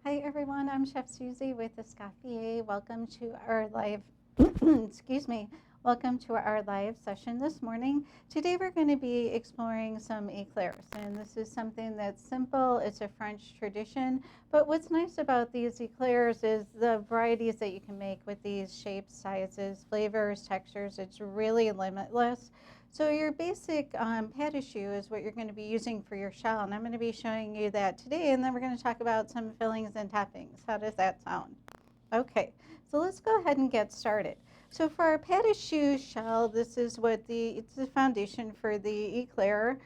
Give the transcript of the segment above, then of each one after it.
Hi everyone, I'm Chef Susie with Escoffier. Welcome to our live, excuse me, welcome to our live session this morning. Today we're going to be exploring some eclairs, and this is something that's simple. It's a French tradition, but what's nice about these eclairs is the varieties that you can make with these shapes, sizes, flavors, textures. It's really limitless. So your basic pate choux is what you're going to be using for your shell, and I'm going to be showing you that today, and then we're going to talk about some fillings and toppings. How does that sound? Okay, so let's go ahead and get started. So for our pate choux shell, this is what it's the foundation for the eclair.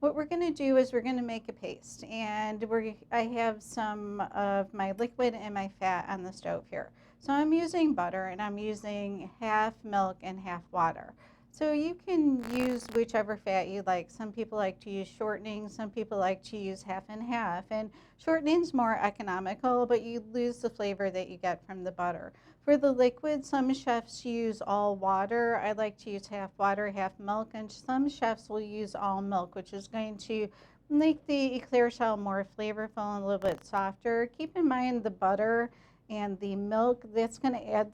What we're going to do is we're going to make a paste, and I have some of my liquid and my fat on the stove here. So I'm using butter, and I'm using half milk and half water. So you can use whichever fat you like. Some people like to use shortening, some people like to use half and half. And shortening is more economical, but you lose the flavor that you get from the butter. For the liquid, some chefs use all water. I like to use half water, half milk, and some chefs will use all milk, which is going to make the eclair shell more flavorful and a little bit softer. Keep in mind the butter and the milk, that's going to add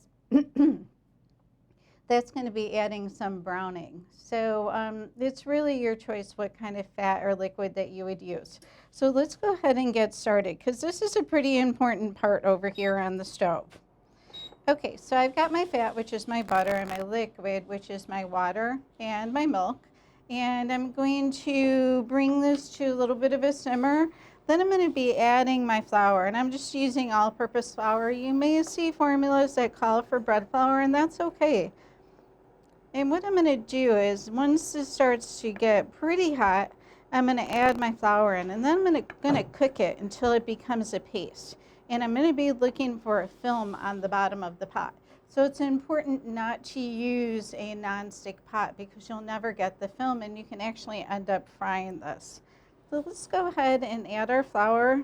that's going to be adding some browning. So it's really your choice what kind of fat or liquid that you would use. So let's go ahead and get started, because this is a pretty important part over here on the stove. Okay, so I've got my fat, which is my butter, and my liquid, which is my water and my milk. And I'm going to bring this to a little bit of a simmer. Then I'm going to be adding my flour, and I'm just using all-purpose flour. You may see formulas that call for bread flour, and that's okay. And what I'm going to do is, once this starts to get pretty hot, I'm going to add my flour in, and then I'm going to cook it until it becomes a paste. And I'm going to be looking for a film on the bottom of the pot. So it's important not to use a non-stick pot, because you'll never get the film, and you can actually end up frying this. So let's go ahead and add our flour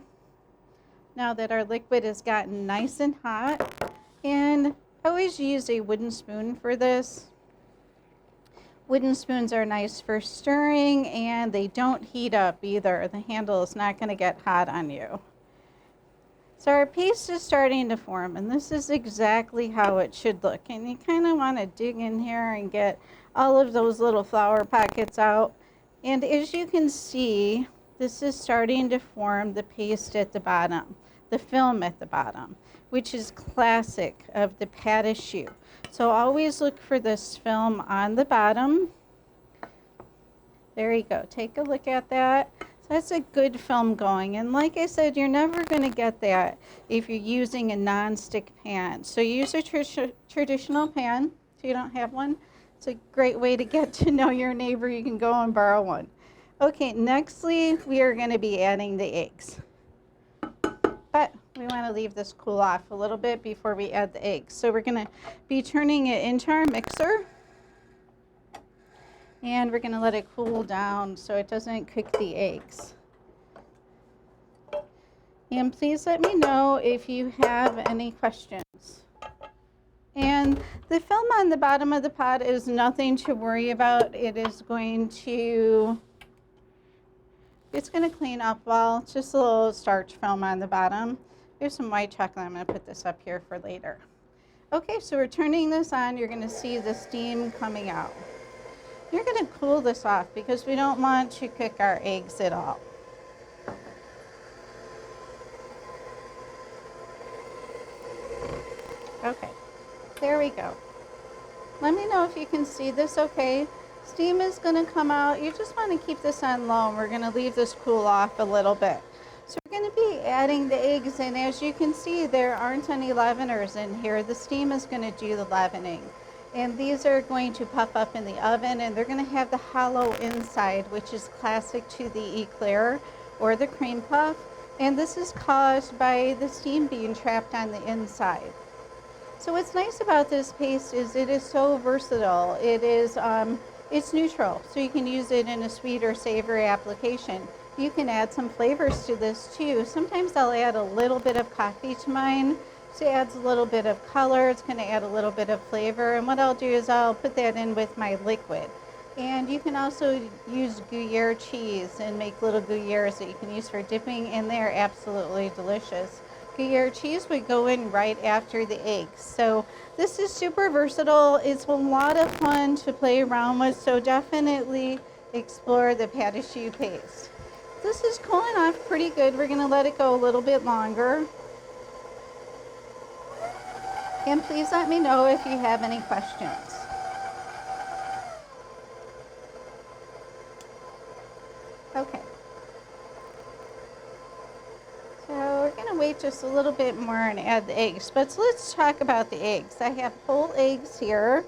now that our liquid has gotten nice and hot. And I always use a wooden spoon for this. Wooden spoons are nice for stirring, and they don't heat up either. The handle is not going to get hot on you. So our paste is starting to form, and this is exactly how it should look. And you kind of want to dig in here and get all of those little flour pockets out. And as you can see, this is starting to form the paste at the bottom, the film at the bottom, which is classic of the pate choux. So always look for this film on the bottom. There you go. Take a look at that. So that's a good film going. And like I said, you're never going to get that if you're using a non-stick pan. So use a traditional pan if you don't have one. It's a great way to get to know your neighbor. You can go and borrow one. Okay, nextly, we are going to be adding the eggs. But we want to leave this cool off a little bit before we add the eggs. So we're going to be turning it into our mixer. And we're going to let it cool down so it doesn't cook the eggs. And please let me know if you have any questions. And the film on the bottom of the pot is nothing to worry about. It's going to clean up well. It's just a little starch film on the bottom. There's some white chocolate. I'm going to put this up here for later. Okay, so we're turning this on. You're going to see the steam coming out. You're going to cool this off because we don't want to cook our eggs at all. Okay, there we go. Let me know if you can see this okay. Steam is going to come out. You just want to keep this on low, and we're going to leave this cool off a little bit. So we're going to be adding the eggs, and as you can see, there aren't any leaveners in here. The steam is going to do the leavening. And these are going to puff up in the oven, and they're going to have the hollow inside, which is classic to the eclair or the cream puff. And this is caused by the steam being trapped on the inside. So what's nice about this paste is it is so versatile. It's neutral, so you can use it in a sweet or savory application. You can add some flavors to this too. Sometimes I'll add a little bit of coffee to mine. So it adds a little bit of color. It's going to add a little bit of flavor. And what I'll do is I'll put that in with my liquid. And you can also use Gruyere cheese and make little Gruyères that you can use for dipping, and they're absolutely delicious. Gruyere cheese would go in right after the eggs. So this is super versatile. It's a lot of fun to play around with, so definitely explore the pate choux paste. This is cooling off pretty good. We're gonna let it go a little bit longer. And please let me know if you have any questions. Okay. So we're gonna wait just a little bit more and add the eggs, but let's talk about the eggs. I have whole eggs here,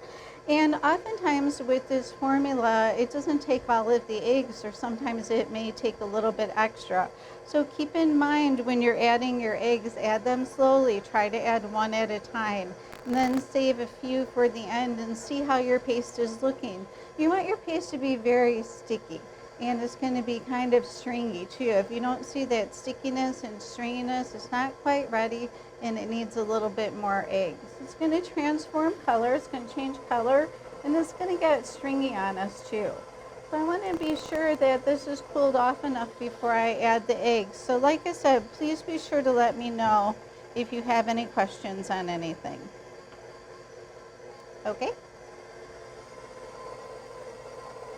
and oftentimes with this formula, it doesn't take all of the eggs, or sometimes it may take a little bit extra. So keep in mind when you're adding your eggs, add them slowly. Try to add one at a time, and then save a few for the end and see how your paste is looking. You want your paste to be very sticky, and it's going to be kind of stringy too. If you don't see that stickiness and stringiness, it's not quite ready and it needs a little bit more eggs. It's going to transform color, it's going to change color, and it's going to get stringy on us too. So I want to be sure that this is cooled off enough before I add the eggs. So like I said, please be sure to let me know if you have any questions on anything. Okay?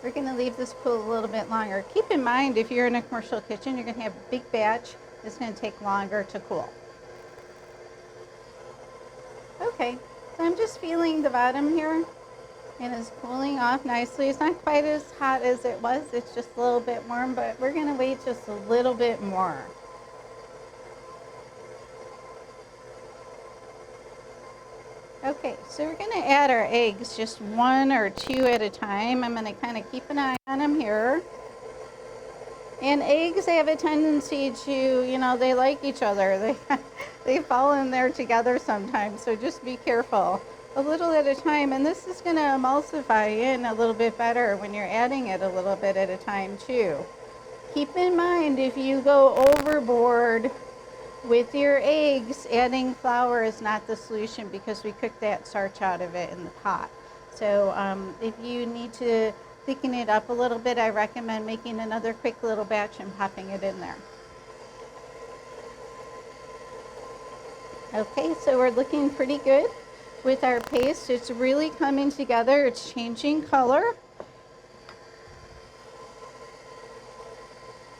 We're going to leave this cool a little bit longer. Keep in mind, if you're in a commercial kitchen, you're going to have a big batch. It's going to take longer to cool. Okay, so I'm just feeling the bottom here, and it's cooling off nicely. It's not quite as hot as it was. It's just a little bit warm, but we're going to wait just a little bit more. Okay, so we're going to add our eggs just one or two at a time. I'm going to kind of keep an eye on them here. And eggs have a tendency to, they like each other. They fall in there together sometimes, so just be careful. A little at a time, and this is going to emulsify in a little bit better when you're adding it a little bit at a time too. Keep in mind, if you go overboard with your eggs, adding flour is not the solution because we cooked that starch out of it in the pot. So if you need to thicken it up a little bit, I recommend making another quick little batch and popping it in there. Okay, so we're looking pretty good with our paste. It's really coming together. It's changing color.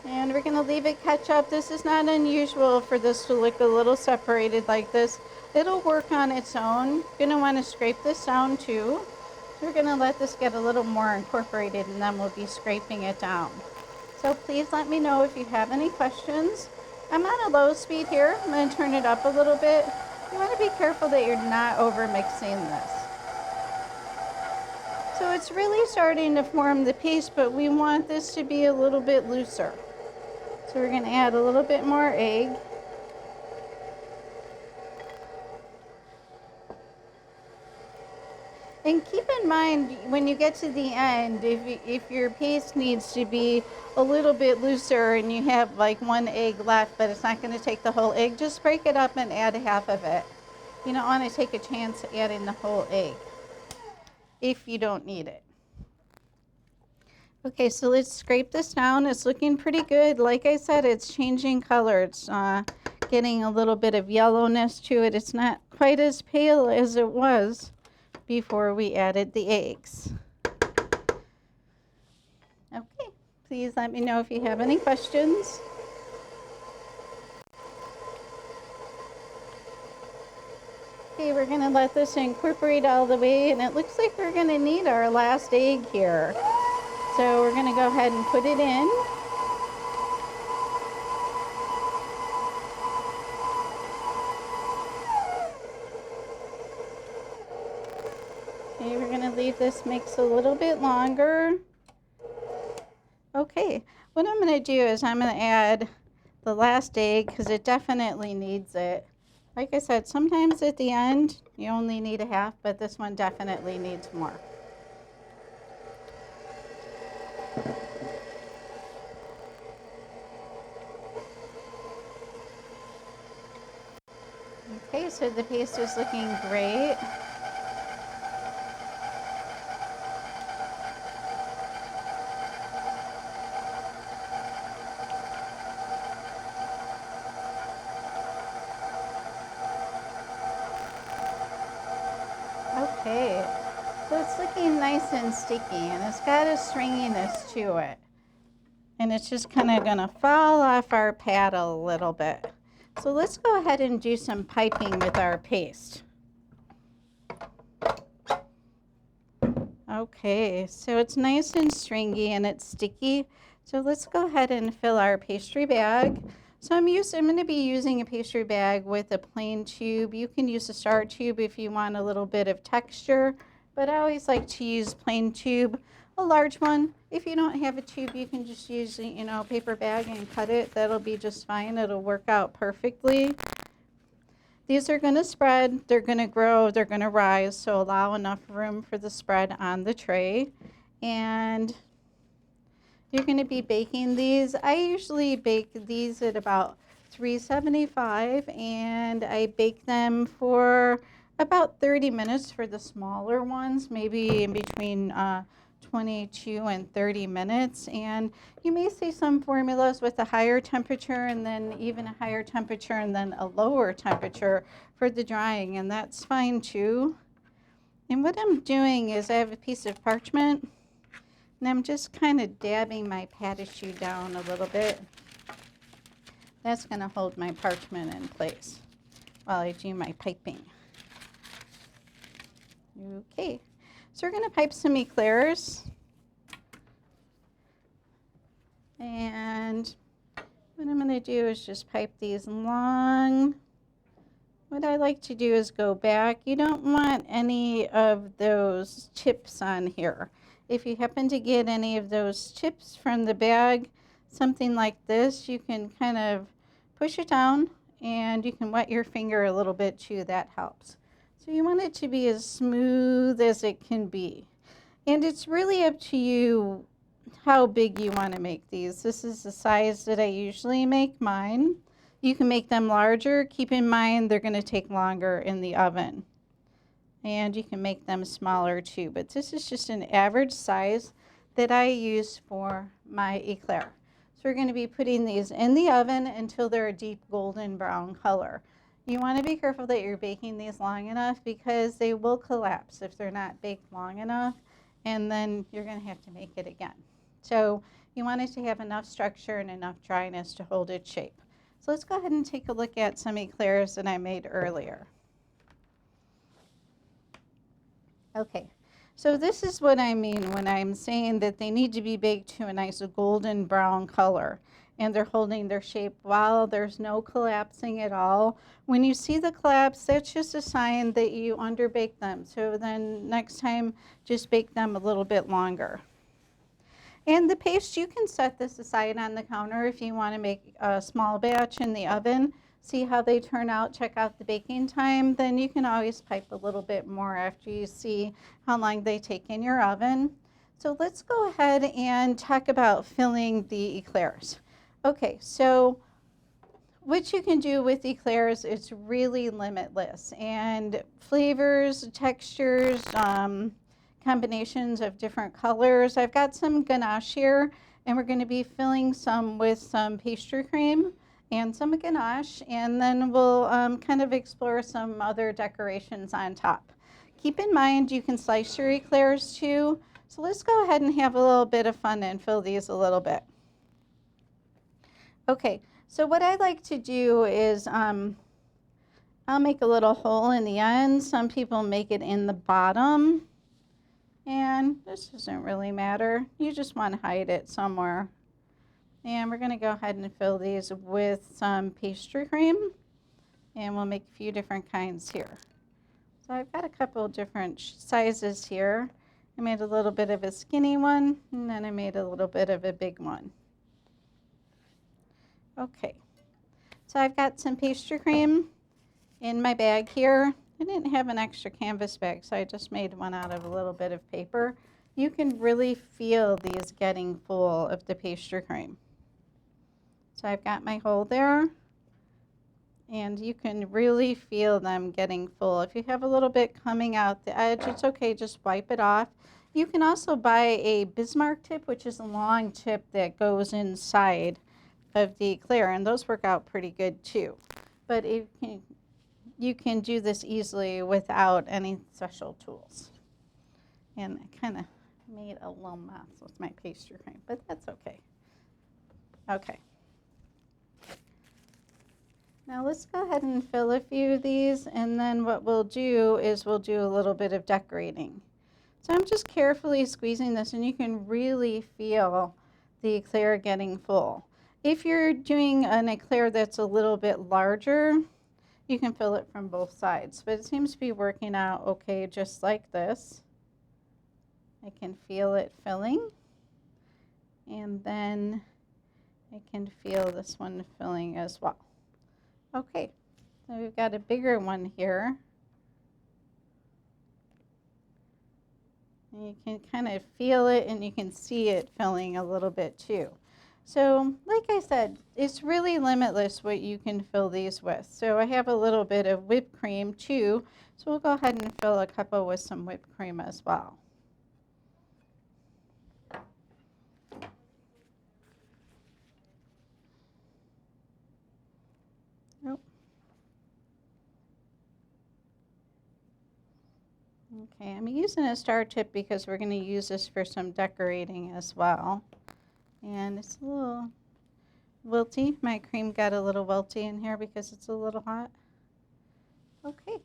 And we're going to leave it catch up. This is not unusual for this to look a little separated like this. It'll work on its own. You're going to want to scrape this down too. So we're going to let this get a little more incorporated, and then we'll be scraping it down. So please let me know if you have any questions. I'm on a low speed here. I'm going to turn it up a little bit. You want to be careful that you're not over mixing this. So it's really starting to form the paste, but we want this to be a little bit looser. So we're going to add a little bit more egg. And keep in mind, when you get to the end, if your paste needs to be a little bit looser and you have like one egg left, but it's not going to take the whole egg, just break it up and add half of it. You don't want to take a chance adding the whole egg if you don't need it. Okay, so let's scrape this down. It's looking pretty good. Like I said, it's changing color. It's getting a little bit of yellowness to it. It's not quite as pale as it was before we added the eggs. Okay, please let me know if you have any questions. Okay, we're going to let this incorporate all the way, and it looks like we're going to need our last egg here. So we're going to go ahead and put it in. Okay, we're going to leave this mix a little bit longer. Okay, what I'm going to do is I'm going to add the last egg because it definitely needs it. Like I said, sometimes at the end you only need a half, but this one definitely needs more. Okay, so the paste is looking great. Okay, so it's looking nice and sticky, and it's got a stringiness to it. And it's just kind of going to fall off our pad a little bit. So let's go ahead and do some piping with our paste. Okay, so it's nice and stringy and it's sticky. So let's go ahead and fill our pastry bag. So I'm going to be using a pastry bag with a plain tube. You can use a star tube if you want a little bit of texture, but I always like to use plain tube, a large one. If you don't have a tube, you can just use, a paper bag and cut it. That'll be just fine. It'll work out perfectly. These are going to spread, they're going to grow, they're going to rise, so allow enough room for the spread on the tray. And you're going to be baking these. I usually bake these at about 375, and I bake them for about 30 minutes for the smaller ones, maybe in between 22 and 30 minutes. And you may see some formulas with a higher temperature and then even a higher temperature and then a lower temperature for the drying, and that's fine too. And what I'm doing is I have a piece of parchment and I'm just kind of dabbing my pate down a little bit. That's going to hold my parchment in place while I do my piping. Okay. So we're going to pipe some eclairs, and what I'm going to do is just pipe these long. What I like to do is go back. You don't want any of those chips on here. If you happen to get any of those chips from the bag, something like this, you can kind of push it down and you can wet your finger a little bit too. That helps. So you want it to be as smooth as it can be. And it's really up to you how big you want to make these. This is the size that I usually make mine. You can make them larger. Keep in mind they're going to take longer in the oven. And you can make them smaller too. But this is just an average size that I use for my eclair. So we're going to be putting these in the oven until they're a deep golden brown color. You want to be careful that you're baking these long enough because they will collapse if they're not baked long enough, and then you're going to have to make it again. So you want it to have enough structure and enough dryness to hold its shape. So let's go ahead and take a look at some eclairs that I made earlier. Okay, so this is what I mean when I'm saying that they need to be baked to a nice golden brown color and they're holding their shape while there's no collapsing at all. When you see the collapse, that's just a sign that you underbaked them. So then next time, just bake them a little bit longer. And the paste, you can set this aside on the counter if you want to make a small batch in the oven. See how they turn out, check out the baking time. Then you can always pipe a little bit more after you see how long they take in your oven. So let's go ahead and talk about filling the eclairs. Okay, so what you can do with eclairs is really limitless, and flavors, textures, combinations of different colors. I've got some ganache here, and we're going to be filling some with some pastry cream and some ganache, and then we'll kind of explore some other decorations on top. Keep in mind you can slice your eclairs too, so let's go ahead and have a little bit of fun and fill these a little bit. Okay, so what I like to do is I'll make a little hole in the end. Some people make it in the bottom, and this doesn't really matter. You just want to hide it somewhere. And we're going to go ahead and fill these with some pastry cream, and we'll make a few different kinds here. So I've got a couple different sizes here. I made a little bit of a skinny one, and then I made a little bit of a big one. Okay, so I've got some pastry cream in my bag here. I didn't have an extra canvas bag, so I just made one out of a little bit of paper. You can really feel these getting full of the pastry cream. So I've got my hole there, and you can really feel them getting full. If you have a little bit coming out the edge, it's okay, just wipe it off. You can also buy a Bismarck tip, which is a long tip that goes inside of the eclair, and those work out pretty good too. But if you you can do this easily without any special tools. And I kind of made a little mess with my pastry cream, but that's okay. Okay. Now let's go ahead and fill a few of these, and then what we'll do is we'll do a little bit of decorating. So I'm just carefully squeezing this, and you can really feel the eclair getting full. If you're doing an eclair that's a little bit larger, you can fill it from both sides, but it seems to be working out okay just like this. I can feel it filling, and then I can feel this one filling as well. Okay, so we've got a bigger one here. And you can kind of feel it, and you can see it filling a little bit too. So like I said, it's really limitless what you can fill these with. So I have a little bit of whipped cream too, so we'll go ahead and fill a couple with some whipped cream as well. Okay, I'm using a star tip because we're going to use this for some decorating as well. And it's a little wilty. My cream got a little welty in here because it's a little hot. Okay,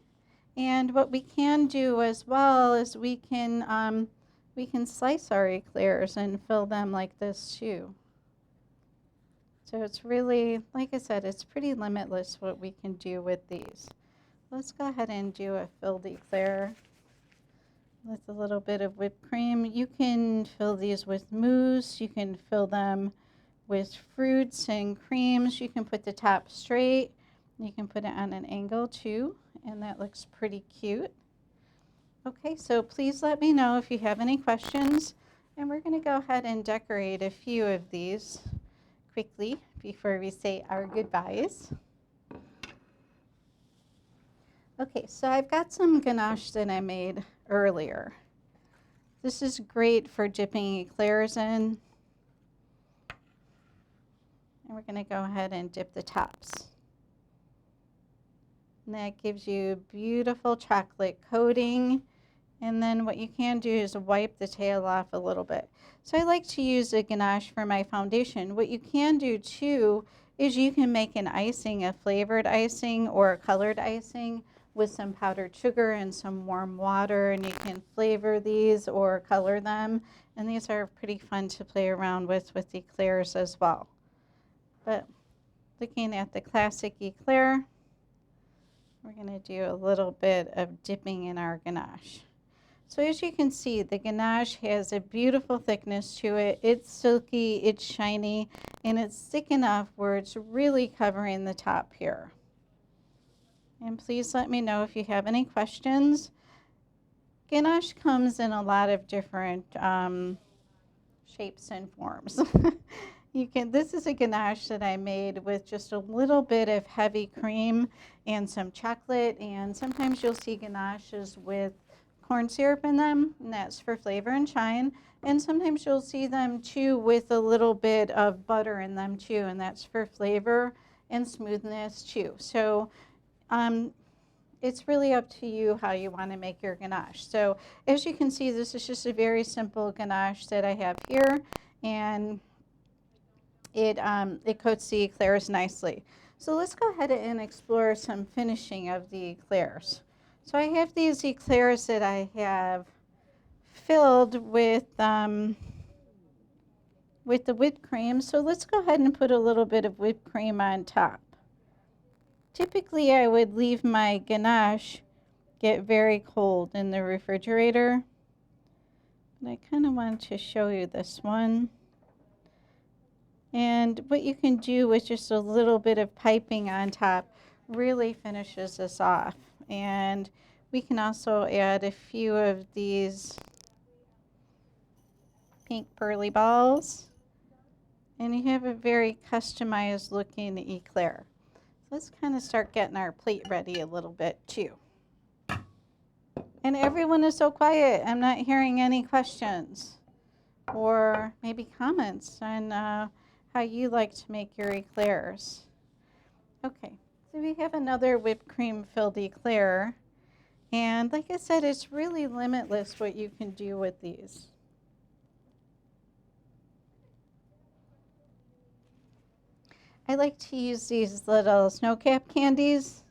and what we can do as well is we can slice our eclairs and fill them like this too. So it's really, like I said, it's pretty limitless what we can do with these. Let's go ahead and do a filled eclair with a little bit of whipped cream. You can fill these with mousse. You can fill them with fruits and creams. You can put the top straight. You can put it on an angle too, and that looks pretty cute. Okay, so please let me know if you have any questions, and we're going to go ahead and decorate a few of these quickly before we say our goodbyes. Okay, so I've got some ganache that I made earlier. This is great for dipping eclairs in. And we're going to go ahead and dip the tops. And that gives you beautiful chocolate coating. And then what you can do is wipe the tail off a little bit. So I like to use a ganache for my foundation. What you can do too is you can make an icing, a flavored icing or a colored icing with some powdered sugar and some warm water, and you can flavor these or color them. And these are pretty fun to play around with eclairs as well. But looking at the classic eclair, we're going to do a little bit of dipping in our ganache. So as you can see, the ganache has a beautiful thickness to it. It's silky, it's shiny, and it's thick enough where it's really covering the top here. And please let me know if you have any questions. Ganache comes in a lot of different shapes and forms. This is a ganache that I made with just a little bit of heavy cream and some chocolate, and sometimes you'll see ganaches with corn syrup in them, and that's for flavor and shine. And sometimes you'll see them too with a little bit of butter in them too, and that's for flavor and smoothness too. So it's really up to you how you want to make your ganache. So as you can see, this is just a very simple ganache that I have here, and it coats the eclairs nicely. So let's go ahead and explore some finishing of the eclairs. So I have these eclairs that I have filled with the whipped cream. So let's go ahead and put a little bit of whipped cream on top. Typically, I would leave my ganache get very cold in the refrigerator. But I kind of want to show you this one. And what you can do with just a little bit of piping on top really finishes this off. And we can also add a few of these pink pearly balls. And you have a very customized looking eclair. Let's kind of start getting our plate ready a little bit too. And everyone is so quiet. I'm not hearing any questions or maybe comments on how you like to make your eclairs. Okay, So we have another whipped cream filled eclair. And like I said, it's really limitless what you can do with these. I like to use these little snow cap candies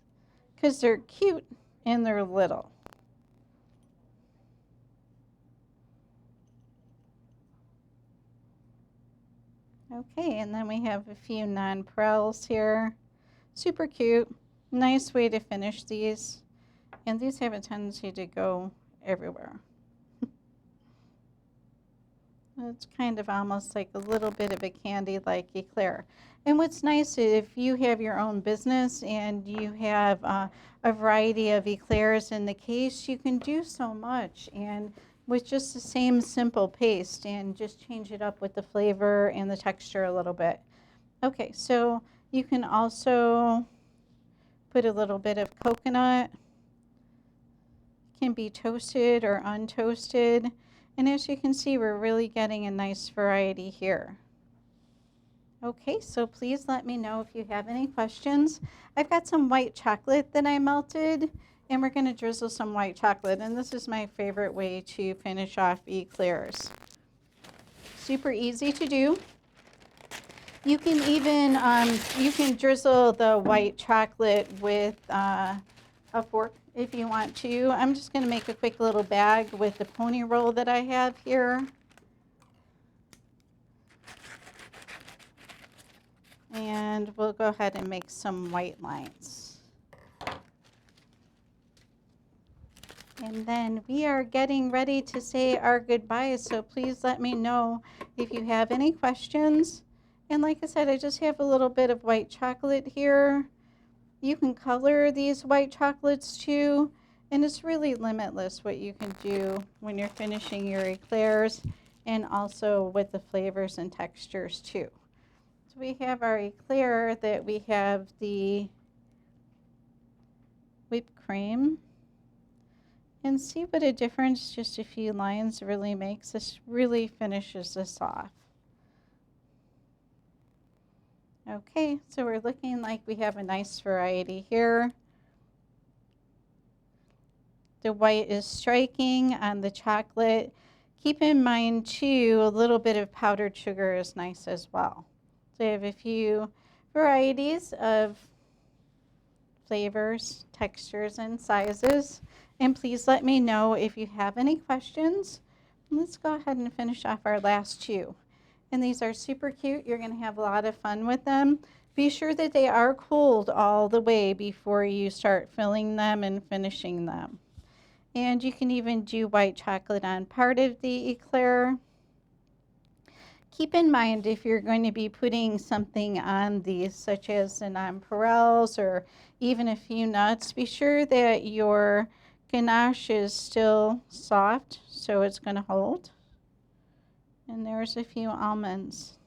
because they're cute and they're little. Okay, and then we have a few nonpareils here. Super cute. Nice way to finish these. And these have a tendency to go everywhere. It's kind of almost like a little bit of a candy-like eclair. And what's nice if you have your own business and you have a variety of eclairs in the case, you can do so much and with just the same simple paste and just change it up with the flavor and the texture a little bit. Okay, so you can also put a little bit of coconut. It can be toasted or untoasted. And as you can see, we're really getting a nice variety here. Okay, so please let me know if you have any questions. I've got some white chocolate that I melted, and we're going to drizzle some white chocolate. And this is my favorite way to finish off eclairs. Super easy to do. You can even you can drizzle the white chocolate with a fork if you want to. I'm just going to make a quick little bag with the pony roll that I have here. And we'll go ahead and make some white lines. And then we are getting ready to say our goodbyes, so please let me know if you have any questions. And like I said, I just have a little bit of white chocolate here. You can color these white chocolates too, and it's really limitless what you can do when you're finishing your eclairs and also with the flavors and textures too. So we have our eclair that we have the whipped cream. And see what a difference just a few lines really makes. This really finishes this off. Okay, so we're looking like we have a nice variety here. The white is striking on the chocolate. Keep in mind too, a little bit of powdered sugar is nice as well. So I have a few varieties of flavors, textures, and sizes. And please let me know if you have any questions. Let's go ahead and finish off our last two. And these are super cute. You're going to have a lot of fun with them. Be sure that they are cooled all the way before you start filling them and finishing them. And you can even do white chocolate on part of the eclair. Keep in mind if you're going to be putting something on these, such as the nonpareils or even a few nuts, be sure that your ganache is still soft so it's going to hold. And there's a few almonds.